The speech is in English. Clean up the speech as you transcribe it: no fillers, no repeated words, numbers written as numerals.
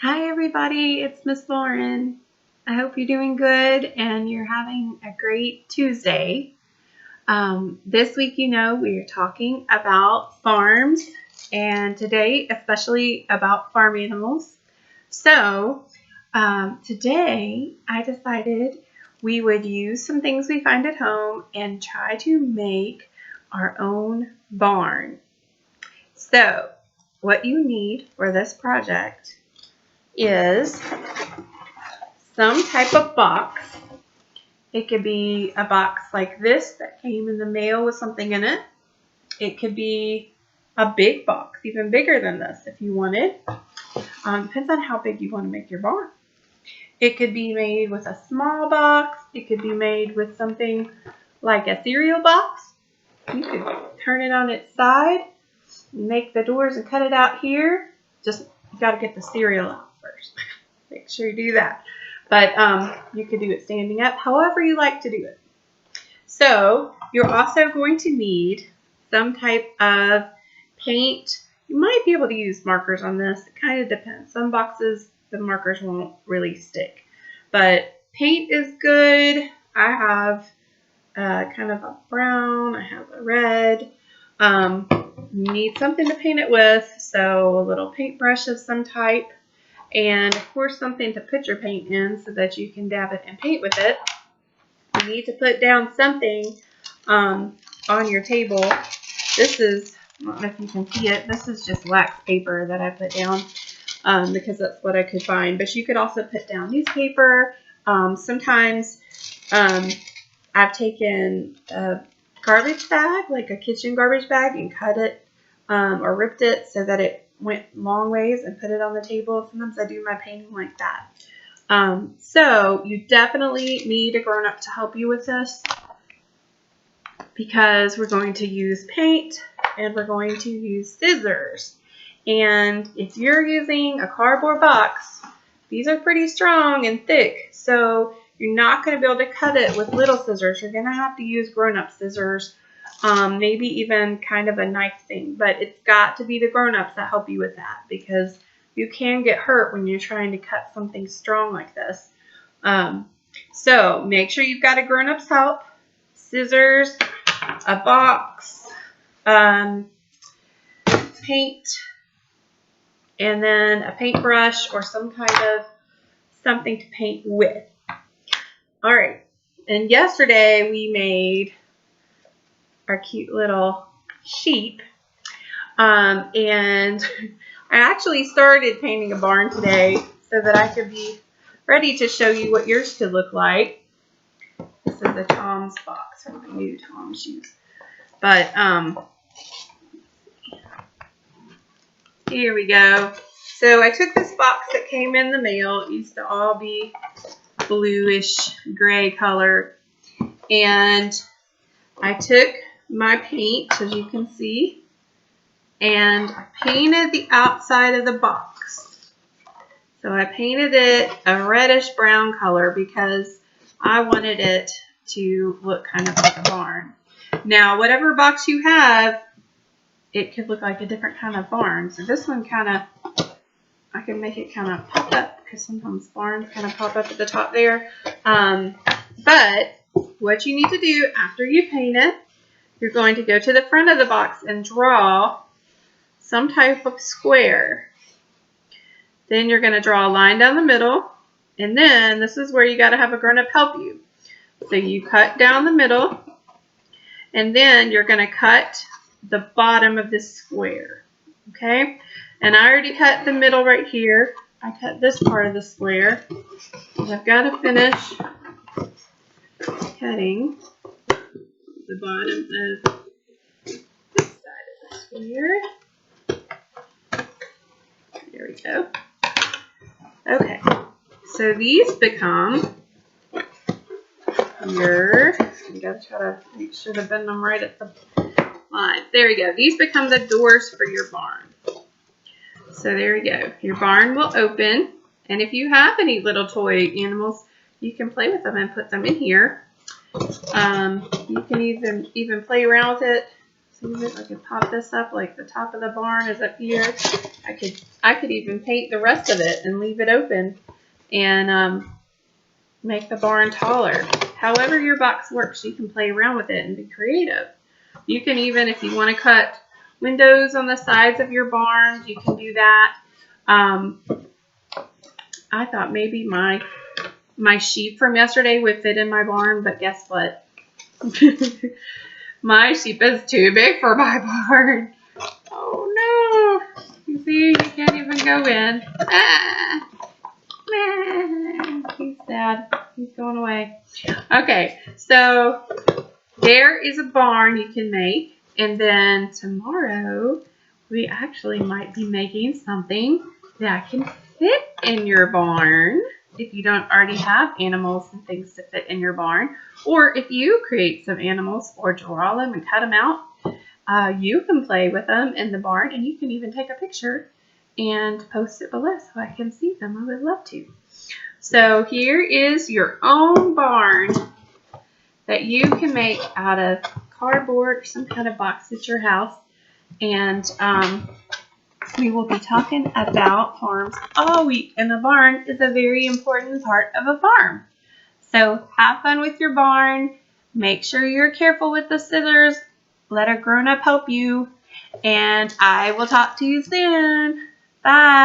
Hi everybody, it's Miss Lauren. I hope you're doing good and you're having a great Tuesday. This week, we are talking about farms and today especially about farm animals. So today I decided we would use some things we find at home and try to make our own barn. So what you need for this project is some type of box. It could be a box like this that came in the mail with something in it. It could be a big box, even bigger than this if you wanted. Depends on how big you want to make your barn. It could be made with a small box. It could be made with something like a cereal box. You could turn it on its side, make the doors and cut it out here. Just you got to get the cereal out first. Make sure you do that. But you could do it standing up, however you like to do it. So you're also going to need some type of paint. You might be able to use markers on this. It kind of depends. Some boxes, the markers won't really stick. But paint is good. I have kind of a brown. I have a red. You need something to paint it with, so a little paintbrush of some type. And of course something to put your paint in so that you can dab it and paint with it. You need to put down something on your table. This is, I don't know if you can see it, this is just wax paper that I put down because that's what I could find. But you could also put down newspaper. Sometimes I've taken a garbage bag, like a kitchen garbage bag, and cut it or ripped it so that it went long ways and put it on the table. Sometimes I do my painting like that. So you definitely need a grown-up to help you with this because we're going to use paint and we're going to use scissors. And if you're using a cardboard box, these are pretty strong and thick, so you're not going to be able to cut it with little scissors. You're going to have to use grown-up scissors. Maybe even kind of a knife thing, but it's got to be the grown-ups that help you with that because you can get hurt when you're trying to cut something strong like this. So make sure you've got a grown-up's help, scissors, a box, paint, and then a paintbrush or some kind of something to paint with. All right, and yesterday we made our cute little sheep. And I actually started painting a barn today so that I could be ready to show you what yours could look like. This is a Tom's box from my new Tom's shoes. But here we go. So I took this box that came in the mail. It used to all be bluish gray color. And I took my paint, as you can see, and I painted the outside of the box. So I painted it a reddish brown color because I wanted it to look kind of like a barn. Now, whatever box you have, it could look like a different kind of barn. So this one I can make it kind of pop up because sometimes barns kind of pop up at the top there. But what you need to do after you paint it, you're going to go to the front of the box and draw some type of square. Then you're going to draw a line down the middle. And then this is where you got to have a grown-up help you. So you cut down the middle. And then you're going to cut the bottom of this square. Okay? And I already cut the middle right here. I cut this part of the square. And I've got to finish cutting the bottom of this side of the square. There we go. Okay, so these become your, you gotta try to make sure to bend them right at the line. There we go. These become the doors for your barn. So there we go. Your barn will open, and if you have any little toy animals, you can play with them and put them in here. You can even play around with it. see this? I could pop this up like the top of the barn is up here. I could even paint the rest of it and leave it open and make the barn taller. However your box works, you can play around with it and be creative. You can even, if you want to cut windows on the sides of your barns, you can do that. I thought maybe my sheep from yesterday would fit in my barn, but guess what? My sheep is too big for my barn. Oh no! You see, you can't even go in. Ah. He's sad. He's going away. Okay, so there is a barn you can make. And then tomorrow, we actually might be making something that can fit in your barn. If you don't already have animals and things to fit in your barn. Or if you create some animals or draw them and cut them out, you can play with them in the barn. And you can even take a picture and post it below so I can see them. I would love to. So here is your own barn that you can make out of cardboard or some kind of box at your house. And we will be talking about farms all week. And the barn is a very important part of a farm. So have fun with your barn. Make sure you're careful with the scissors. Let a grown-up help you. And I will talk to you soon. Bye.